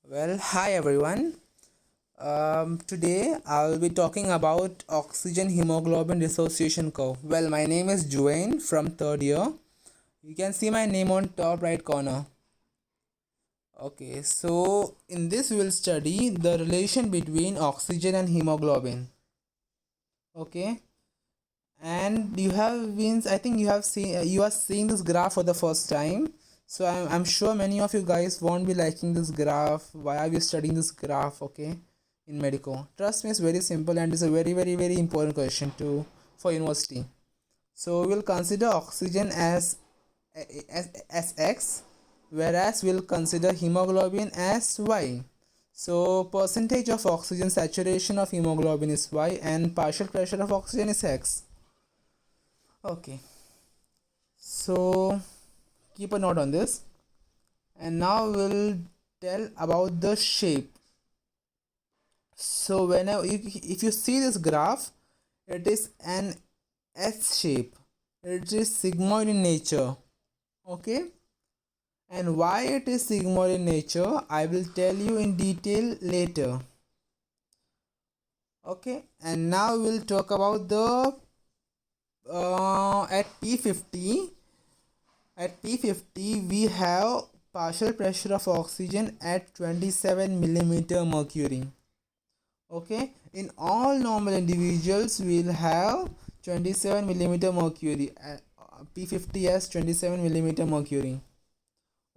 Hi everyone. Today I'll be talking about oxygen hemoglobin dissociation curve. My name is Juain from third year. You can see my name on top right corner. Okay, so in this we will study the relation between oxygen and hemoglobin. Okay, and I think you are seeing this graph for the first time. So I'm sure many of you guys won't be liking this graph. Why are we studying this graph? Okay, in medical, trust me, it's very simple and it's a very important question to for university. So we'll consider oxygen as x, whereas we'll consider hemoglobin as y. So percentage of oxygen saturation of hemoglobin is y and partial pressure of oxygen is x. Okay, so keep a note on this. And now we'll tell about the shape. So whenever if you see this graph, it is an S shape. It is sigmoid in nature. Okay, and why it is sigmoid in nature, I will tell you in detail later. Okay, and now we'll talk about the at P50. At P50 we have partial pressure of oxygen at 27 millimeter mercury. Okay, in all normal individuals we'll have 27 millimeter mercury. P50 has 27 millimeter mercury.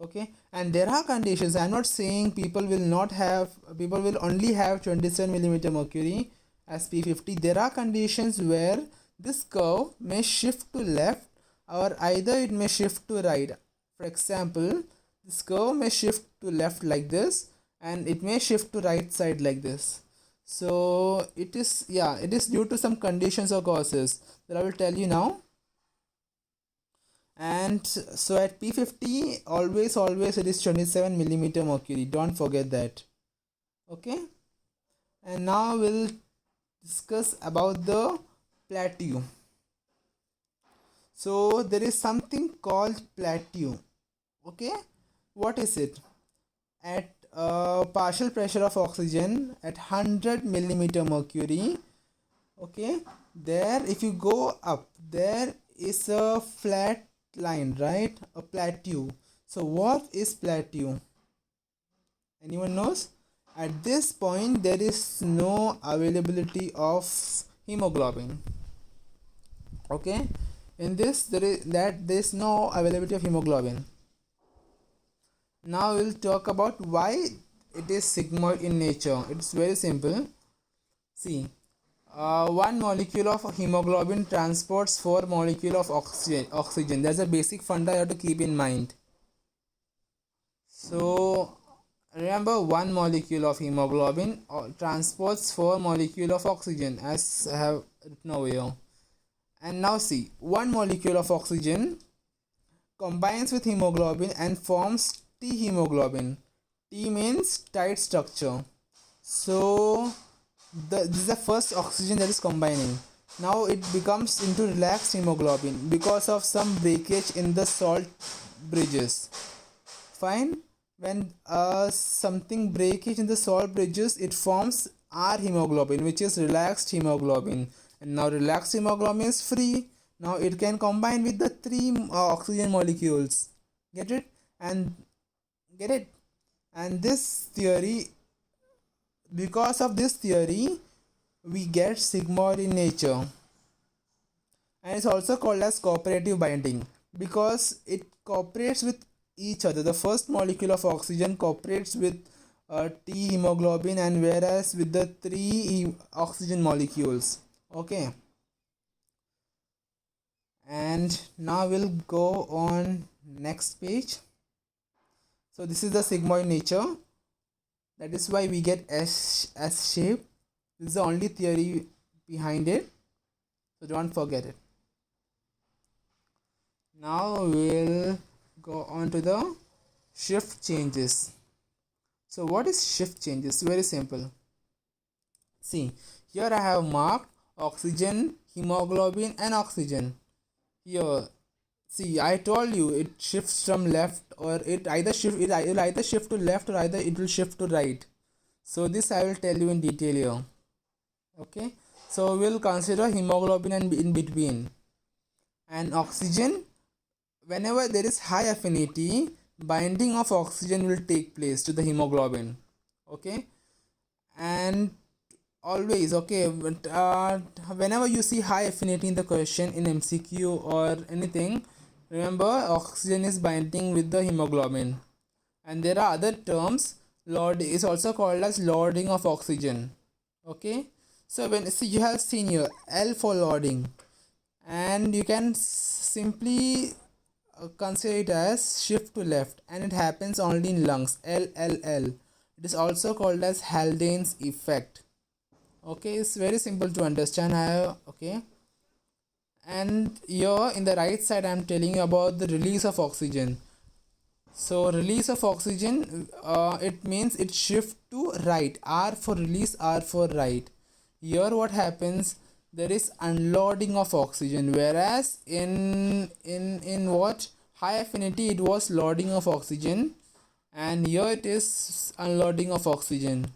Okay, and there are conditions. I'm not saying people will only have 27 millimeter mercury as P50. There are conditions where this curve may shift to left or either it may shift to right. For example, this curve may shift to left like this and it may shift to right side like this. So it is due to some conditions or causes that I will tell you now. And so at P50 always it is 27 millimeter mercury, don't forget that. Okay, and now we'll discuss about the plateau. So there is something called plateau. Okay, what is it? At partial pressure of oxygen at 100 millimeter mercury. Okay, there if you go up, there is a flat line, right? A plateau. So what is plateau? Anyone knows? At this point there is no availability of hemoglobin. Okay, in this there is no availability of hemoglobin. Now we'll talk about why it is sigmoid in nature. It's very simple. See, one molecule of hemoglobin transports four molecule of oxygen. That's a basic funda you have to keep in mind. So remember, one molecule of hemoglobin transports four molecule of oxygen, as I have written over here. And now see, one molecule of oxygen combines with hemoglobin and forms T hemoglobin. T means tight structure. So this is the first oxygen that is combining. Now it becomes into relaxed hemoglobin because of some breakage in the salt bridges. Fine. When something breakage in the salt bridges, it forms R hemoglobin, which is relaxed hemoglobin. And now relaxed hemoglobin is free. Now it can combine with the three oxygen molecules. Get it? And get it? And this theory, because of this theory, we get sigmoid in nature. And it's also called as cooperative binding because it cooperates with each other. The first molecule of oxygen cooperates with T hemoglobin, and whereas with the three oxygen molecules. Okay, and now we'll go on next page. So this is the sigmoid nature. That is why we get S shape. This is the only theory behind it, so don't forget it. Now we'll go on to the shift changes. So what is shift changes? Very simple. See, here I have marked oxygen, hemoglobin and oxygen. Here See, I told you it shifts from left, or it will either shift to left, or either it will shift to right. So this I will tell you in detail here. Okay. So we'll consider hemoglobin and in between. And oxygen, whenever there is high affinity, binding of oxygen will take place to the hemoglobin. Okay. And always, okay, but, whenever you see high affinity in the question in MCQ or anything, remember oxygen is binding with the hemoglobin. And there are other terms. Lord is also called as loading of oxygen. Okay. So when, see, you have seen here L for loading, and you can simply consider it as shift to left, and it happens only in lungs. LLL. It is also called as Haldane's effect. Okay, it's very simple to understand. Okay. And here in the right side I'm telling you about the release of oxygen. So release of oxygen, it means it shift to right. R for release, R for right. Here what happens, there is unloading of oxygen, whereas in what high affinity it was loading of oxygen, and here it is unloading of oxygen,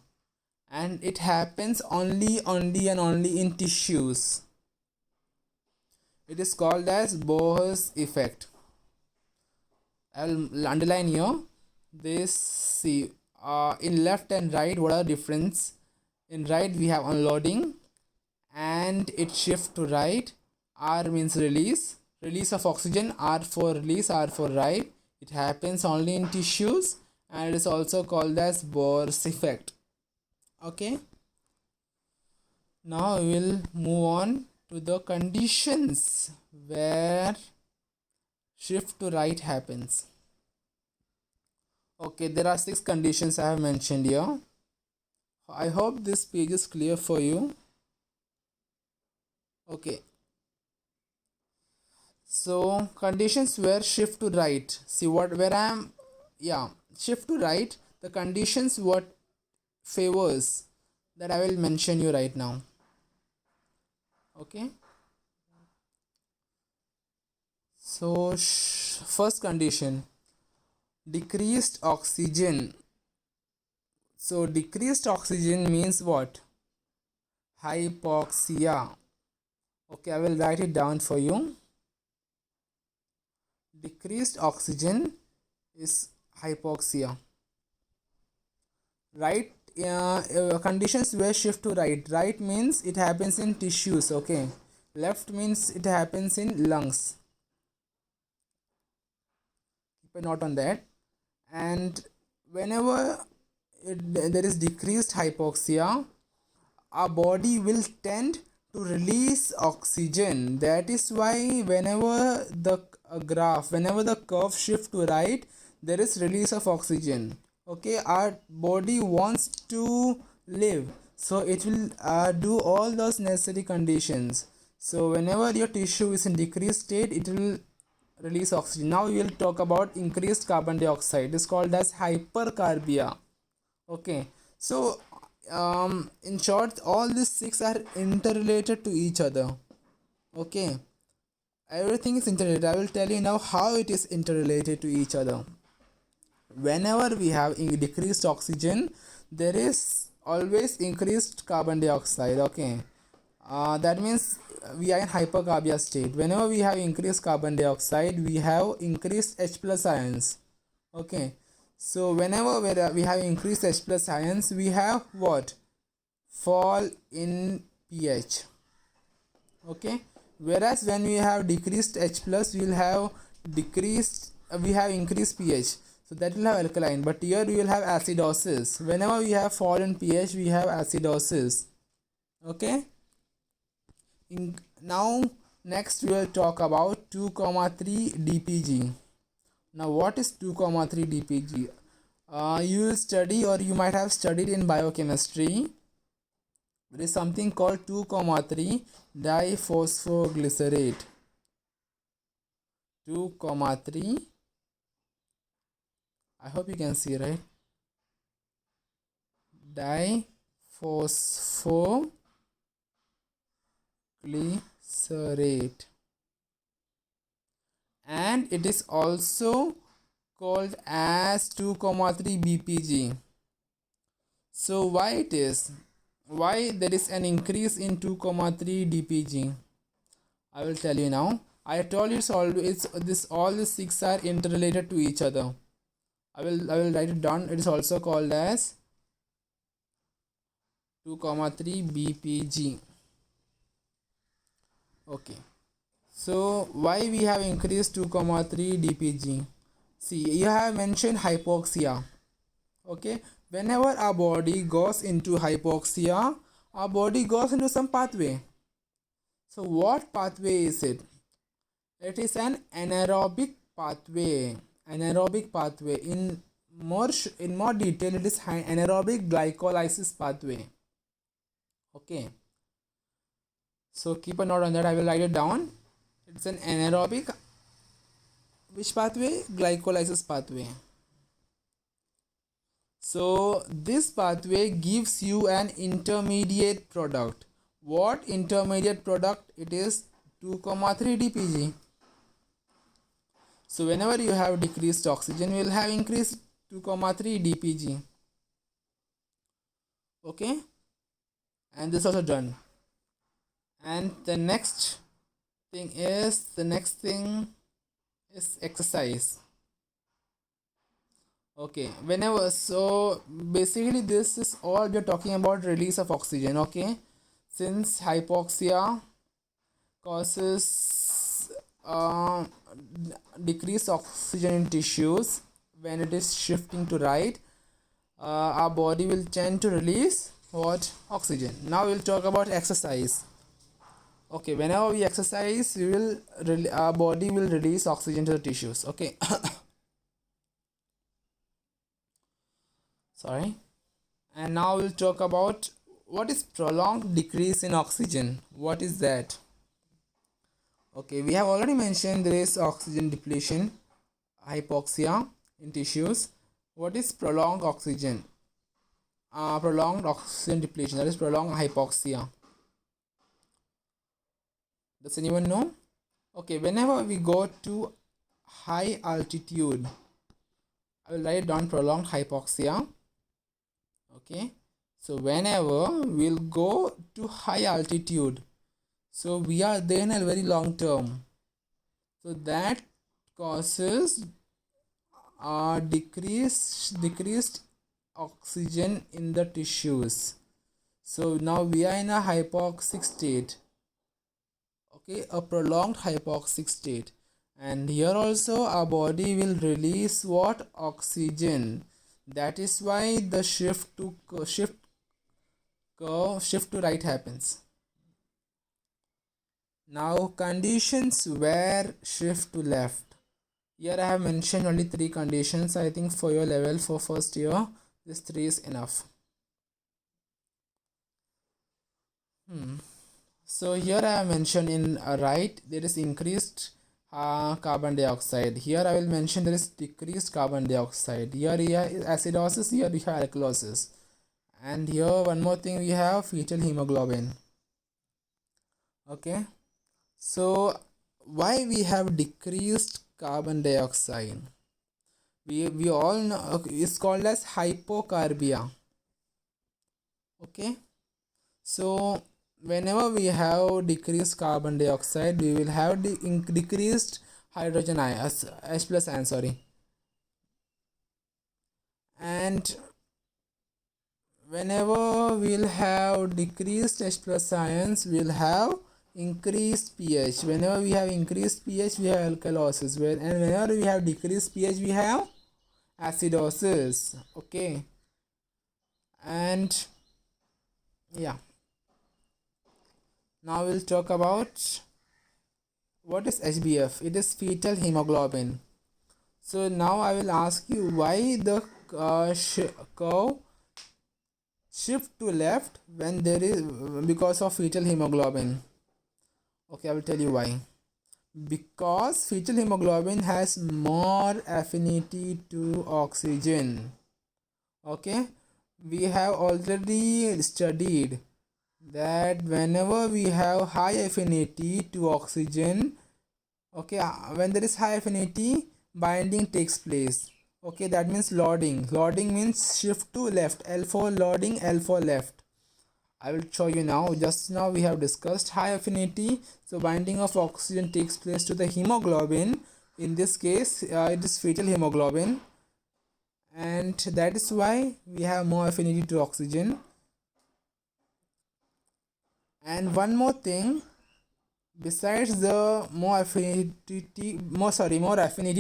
and it happens only in tissues. It is called as Bohr's effect. I'll underline here this. See, in left and right, what are the difference? In right we have unloading, and it shifts to right. R means release of oxygen. R for release, R for right. It happens only in tissues, and it is also called as Bohr's effect. Okay. Now we will move on to the conditions where shift to right happens. Okay, there are 6 conditions I have mentioned here. I hope this page is clear for you. Okay, so conditions where shift to right. See what where I am. Yeah, shift to right. The conditions what favors, that I will mention you right now. Okay. So first condition, decreased oxygen. So decreased oxygen means what? Hypoxia. Okay, I will write it down for you. Decreased oxygen is hypoxia. Right. Conditions where shift to right. Right means it happens in tissues. Okay. Left means it happens in lungs. Keep a note on that. And whenever there is decreased hypoxia, our body will tend to release oxygen. That is why whenever the whenever the curve shift to right, there is release of oxygen. Okay, our body wants to live, so it will do all those necessary conditions. So whenever your tissue is in decreased state, it will release oxygen. Now we will talk about increased carbon dioxide. It is called as hypercarbia. Okay, so in short, all these 6 are interrelated to each other. Okay, everything is interrelated. I will tell you now how it is interrelated to each other. Whenever we have decreased oxygen, there is always increased carbon dioxide. Okay, that means we are in hypercarbia state. Whenever we have increased carbon dioxide, we have increased H plus ions. Okay, so whenever we have increased H plus ions, we have what? Fall in pH. Okay, whereas when we have decreased H plus, we will have we have increased pH, so that will have alkaline, but here we will have acidosis. Whenever we have fall in pH, we have acidosis. Okay. Now next we will talk about 2,3 dpg. Now what is 2,3 dpg? You will study, or you might have studied in biochemistry. There is something called 2,3 diphosphoglycerate. 2,3, I hope you can see, right? Diphosphoglycerate. and it is also called as 2,3 bpg. So why there is an increase in 2,3 dpg? I will tell you now. I told you all the six are interrelated to each other. I will write it down. It is also called as 2,3 bpg. Okay. So why we have increased 2,3 dpg? See, you have mentioned hypoxia. Okay. Whenever our body goes into hypoxia, our body goes into some pathway. So what pathway is it? It is an anaerobic pathway. Anaerobic pathway. In more detail, it is anaerobic glycolysis pathway. Okay. So keep a note on that. I will write it down. It's an anaerobic which pathway? Glycolysis pathway. So this pathway gives you an intermediate product. What intermediate product? It is 2,3 dpg. So whenever you have decreased oxygen, you will have increased 2,3 dpg. Okay, and this is also done. And the next thing is exercise. Okay, whenever, so basically this is all we are talking about, release of oxygen. Okay, since hypoxia causes decreased oxygen in tissues, when it is shifting to right, our body will tend to release what? Oxygen. Now we'll talk about exercise. Okay, whenever we exercise, our body will release oxygen to the tissues. Okay. Sorry. And now we'll talk about what is prolonged decrease in oxygen. What is that? Okay, we have already mentioned there is oxygen depletion, hypoxia in tissues. What is prolonged oxygen? Prolonged oxygen depletion, that is prolonged hypoxia. Does anyone know? Okay, whenever we go to high altitude, I will write down prolonged hypoxia. Okay, so whenever we'll go to high altitude, so we are there in a very long term, so that causes decreased oxygen in the tissues. So now we are in a hypoxic state. Okay, a prolonged hypoxic state, and here also our body will release what? Oxygen. That is why the shift to right happens. Now conditions where shift to left. Here I have mentioned only 3 conditions. I think for your level for first year, this 3 is enough. So here I have mentioned in right, there is increased carbon dioxide. Here I will mention there is decreased carbon dioxide. Here is acidosis, here we have alkalosis. And here one more thing, we have fetal hemoglobin. Okay, so why we have decreased carbon dioxide? We all know it's called as hypocarbia. Okay, so whenever we have decreased carbon dioxide, we will have decreased hydrogen ion, H plus ion, sorry. And whenever we'll have decreased H plus ions, we'll have increased pH. Whenever we have increased pH, we have alkalosis. And whenever we have decreased pH, we have acidosis. Okay, and yeah, now we'll talk about what is HbF. It is fetal hemoglobin. So now I will ask you why the curve shift to left when there is because of fetal hemoglobin. Okay, I will tell you why. Because fetal hemoglobin has more affinity to oxygen. Okay, we have already studied that whenever we have high affinity to oxygen, Okay, when there is high affinity, binding takes place. Okay, that means loading. Loading means shift to left. L4 loading, L4 left. I will show you now. Just now we have discussed high affinity. So binding of oxygen takes place to the hemoglobin. In this case, it is fetal hemoglobin, and that is why we have more affinity to oxygen. And one more thing, besides the more affinity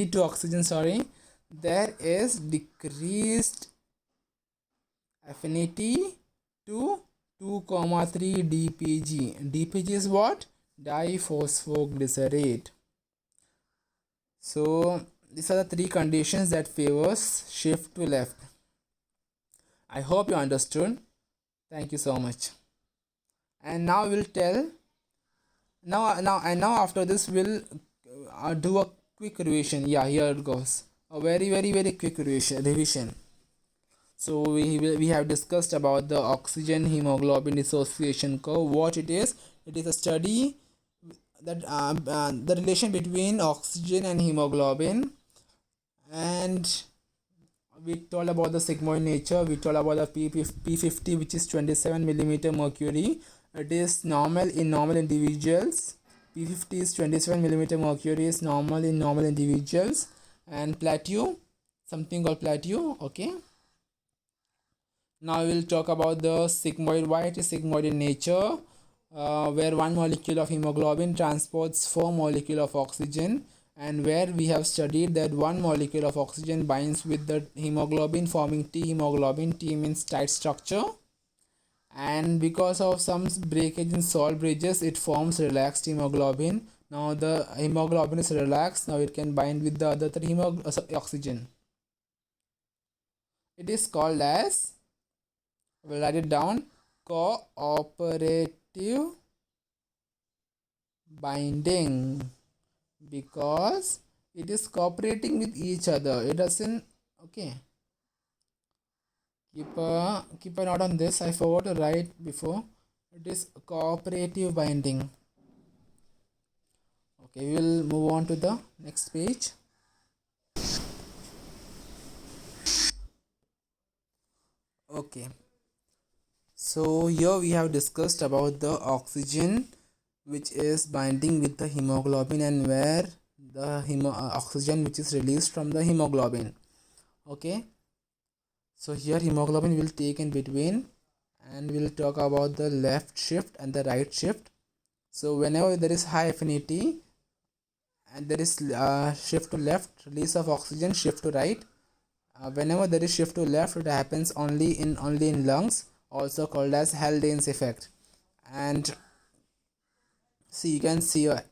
to oxygen, there is decreased affinity to 2,3 dpg. Dpg is what? Diphosphoglycerate. So these are the three conditions that favors shift to left. I hope you understood. Thank you so much. And now we'll tell now after this we'll do a quick revision. Yeah, here it goes. A very quick revision. So we have discussed about the oxygen hemoglobin dissociation curve. What it is? It is a study that the relation between oxygen and hemoglobin, and we told about the sigmoid nature. We told about the P50, which is 27 millimeter mercury. It is normal in normal individuals. P50 is 27 millimeter mercury, is normal in normal individuals. And plateau, something called plateau. Okay, now we will talk about the sigmoid. Why it is sigmoid in nature, where one molecule of hemoglobin transports 4 molecules of oxygen, and where we have studied that one molecule of oxygen binds with the hemoglobin, forming T hemoglobin. T means tight structure, and because of some breakage in salt bridges, it forms relaxed hemoglobin. Now the hemoglobin is relaxed. Now it can bind with the other three oxygen. It is called as, we'll write it down, cooperative binding, because it is cooperating with each other. It doesn't. Okay, keep a note on this. I forgot to write before. It is cooperative binding. Okay, we will move on to the next page. Okay, so here we have discussed about the oxygen which is binding with the hemoglobin, and where the oxygen which is released from the hemoglobin. Okay, so here hemoglobin will take in between, and we'll talk about the left shift and the right shift. So whenever there is high affinity and there is shift to left, release of oxygen, shift to right. Whenever there is shift to left, it happens only in lungs, also called as Haldane's effect. And see, you can see a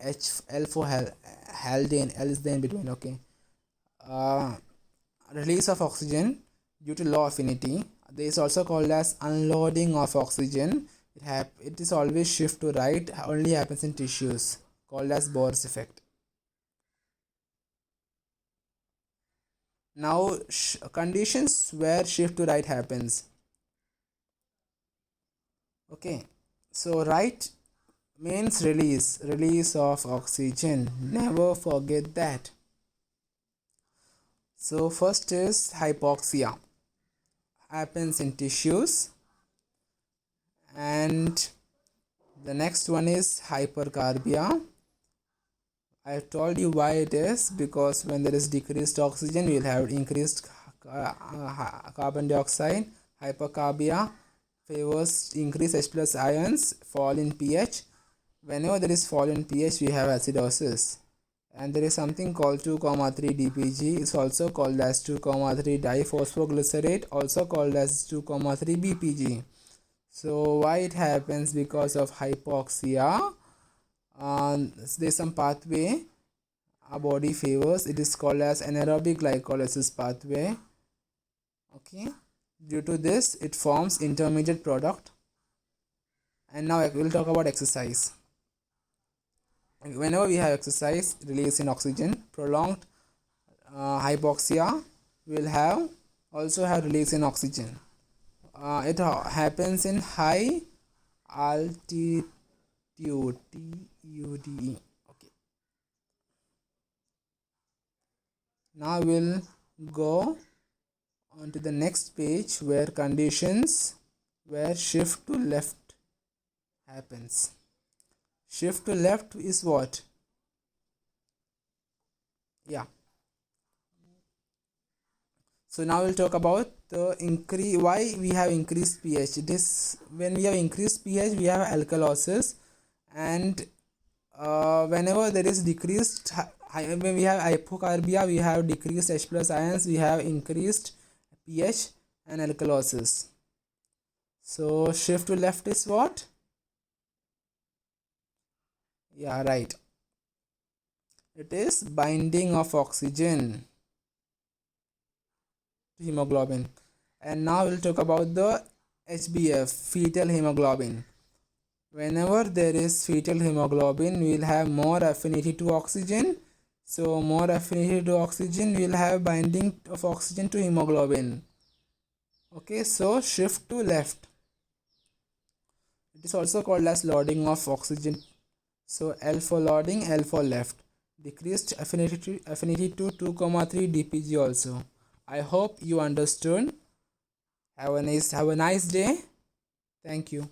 L for Haldane. L is there in between. Okay, uh, release of oxygen due to low affinity. This is also called as unloading of oxygen. It is always shift to right. Only happens in tissues, called as Bohr's effect. Now conditions where shift to right happens. Okay, so right means release of oxygen. Never forget that. So first is hypoxia, happens in tissues, and the next one is hypercarbia. I told you why it is, because when there is decreased oxygen, we will have increased carbon dioxide. Hypercarbia favors increased H plus ions, fall in pH. Whenever there is fall in pH, we have acidosis. And there is something called 2,3 dpg, is also called as 2,3 diphosphoglycerate, also called as 2,3 bpg. So why it happens? Because of hypoxia. There's some pathway our body favors. It is called as anaerobic glycolysis pathway. Okay, due to this it forms intermediate product. And now we'll talk about exercise. Whenever we have exercise, release in oxygen. Prolonged hypoxia will also have release in oxygen. It happens in high altitude, TUDE. Okay, Now we'll go on to the next page where conditions where shift to left happens. Shift to left is what? Yeah. So now we'll talk about the increase, why we have increased pH. This, when we have increased pH, we have alkalosis, and whenever there is decreased when we have hypocarbia, we have decreased H plus ions, we have increased pH and alkalosis. So shift to left is what? Yeah, right. It is binding of oxygen to hemoglobin. And now we'll talk about the HbF, fetal hemoglobin. Whenever there is fetal hemoglobin, we will have more affinity to oxygen. So more affinity to oxygen, we will have binding of oxygen to hemoglobin. Okay, so shift to left. It is also called as loading of oxygen. So L for loading, L for left. Decreased affinity to 2,3 dpg also. I hope you understood. Have a nice day. Thank you.